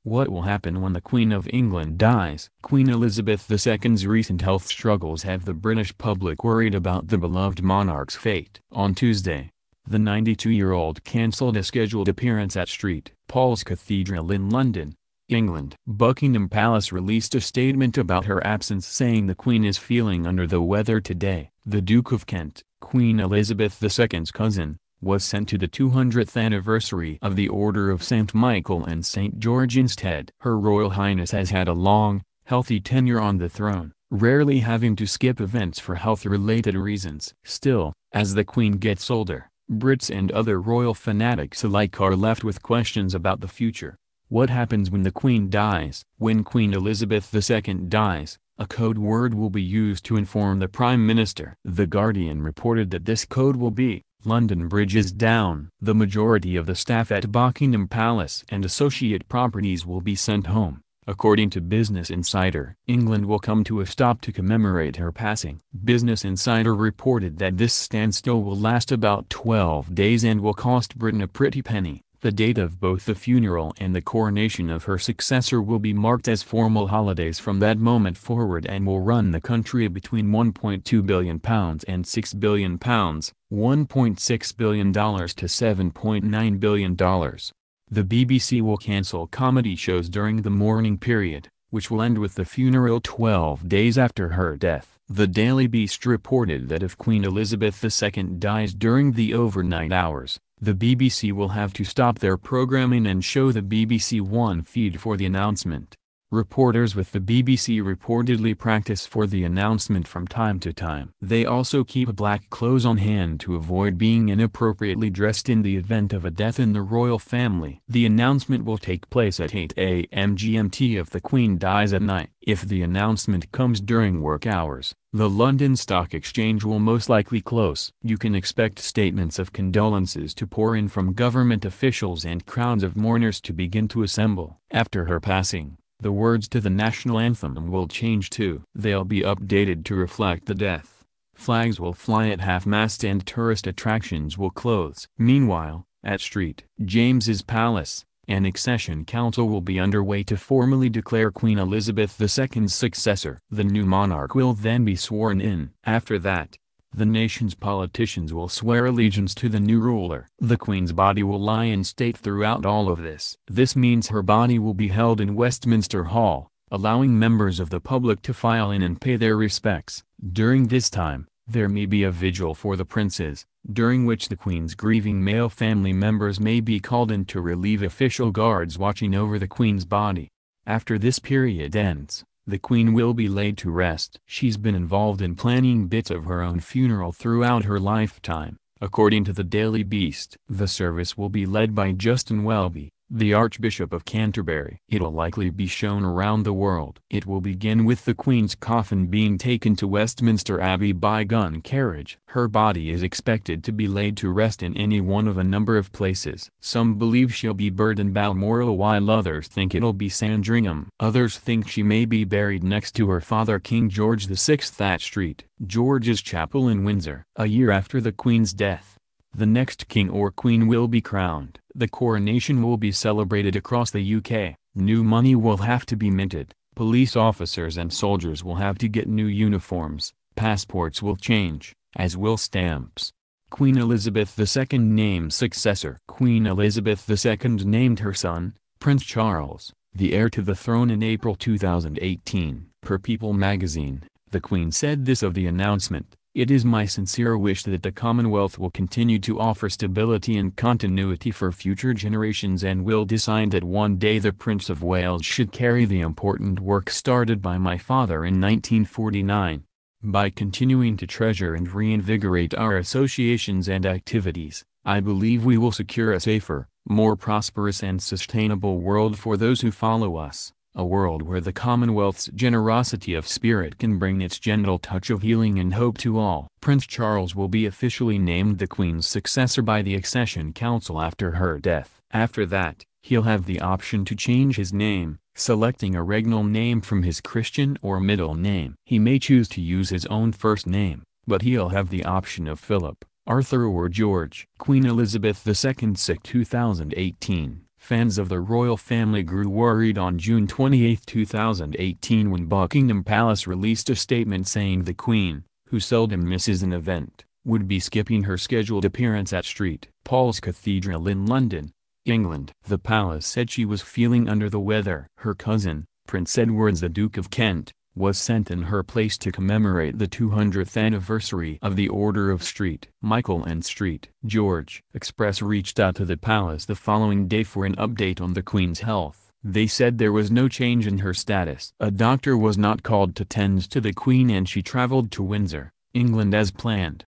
What will happen when the Queen of England dies? Queen Elizabeth II's recent health struggles have the British public worried about the beloved monarch's fate. On Tuesday, the 92-year-old cancelled a scheduled appearance at St. Paul's Cathedral in London, England. Buckingham Palace released a statement about her absence saying the Queen is feeling under the weather today. The Duke of Kent, Queen Elizabeth II's cousin, was sent to the 200th anniversary of the Order of St. Michael and St. George instead. Her Royal Highness has had a long, healthy tenure on the throne, rarely having to skip events for health-related reasons. Still, as the Queen gets older, Brits and other royal fanatics alike are left with questions about the future. What happens when the Queen dies? When Queen Elizabeth II dies, a code word will be used to inform the Prime Minister. The Guardian reported that this code will be, "London Bridge is down." The majority of the staff at Buckingham Palace and associate properties will be sent home, according to Business Insider. England will come to a stop to commemorate her passing. Business Insider reported that this standstill will last about 12 days and will cost Britain a pretty penny. The date of both the funeral and the coronation of her successor will be marked as formal holidays from that moment forward and will run the country between £1.2 billion and £6 billion, $1.6 billion to $7.9 billion. The BBC will cancel comedy shows during the mourning period, which will end with the funeral 12 days after her death. The Daily Beast reported that if Queen Elizabeth II dies during the overnight hours, the BBC will have to stop their programming and show the BBC One feed for the announcement. Reporters with the BBC reportedly practice for the announcement from time to time. They also keep black clothes on hand to avoid being inappropriately dressed in the event of a death in the royal family. The announcement will take place at 8 a.m. GMT if the Queen dies at night. If the announcement comes during work hours, the London Stock Exchange will most likely close. You can expect statements of condolences to pour in from government officials and crowds of mourners to begin to assemble. After her passing, the words to the national anthem will change too. They'll be updated to reflect the death. Flags will fly at half-mast and tourist attractions will close. Meanwhile, at St. James's Palace, an accession council will be underway to formally declare Queen Elizabeth II's successor. The new monarch will then be sworn in. After that, the nation's politicians will swear allegiance to the new ruler. The Queen's body will lie in state throughout all of this. This means her body will be held in Westminster Hall, allowing members of the public to file in and pay their respects. During this time, there may be a vigil for the princes, during which the Queen's grieving male family members may be called in to relieve official guards watching over the Queen's body. After this period ends, the Queen will be laid to rest. She's been involved in planning bits of her own funeral throughout her lifetime, according to the Daily Beast. The service will be led by Justin Welby, the Archbishop of Canterbury. It'll likely be shown around the world. It will begin with the Queen's coffin being taken to Westminster Abbey by gun carriage. Her body is expected to be laid to rest in any one of a number of places. Some believe she'll be buried in Balmoral while others think it'll be Sandringham. Others think she may be buried next to her father King George VI at St. George's Chapel in Windsor. A year after the Queen's death, the next king or queen will be crowned. The coronation will be celebrated across the UK. New money will have to be minted. Police officers and soldiers will have to get new uniforms. Passports will change, as will stamps. Queen Elizabeth II named successor. Queen Elizabeth II named her son, Prince Charles, the heir to the throne in April 2018. Per People magazine, the Queen said this of the announcement: "It is my sincere wish that the Commonwealth will continue to offer stability and continuity for future generations and will decide that one day the Prince of Wales should carry the important work started by my father in 1949. By continuing to treasure and reinvigorate our associations and activities, I believe we will secure a safer, more prosperous and sustainable world for those who follow us. A world where the Commonwealth's generosity of spirit can bring its gentle touch of healing and hope to all." Prince Charles will be officially named the Queen's successor by the Accession Council after her death. After that, he'll have the option to change his name, selecting a regnal name from his Christian or middle name. He may choose to use his own first name, but he'll have the option of Philip, Arthur or George. Queen Elizabeth II sick 2018. Fans of the royal family grew worried on June 28, 2018 when Buckingham Palace released a statement saying the Queen, who seldom misses an event, would be skipping her scheduled appearance at St. Paul's Cathedral in London, England. The palace said she was feeling under the weather. Her cousin, Prince Edward the Duke of Kent, was sent in her place to commemorate the 200th anniversary of the Order of St. Michael and St. George. Express reached out to the palace the following day for an update on the Queen's health. They said there was no change in her status. A doctor was not called to tend to the Queen and she traveled to Windsor, England as planned.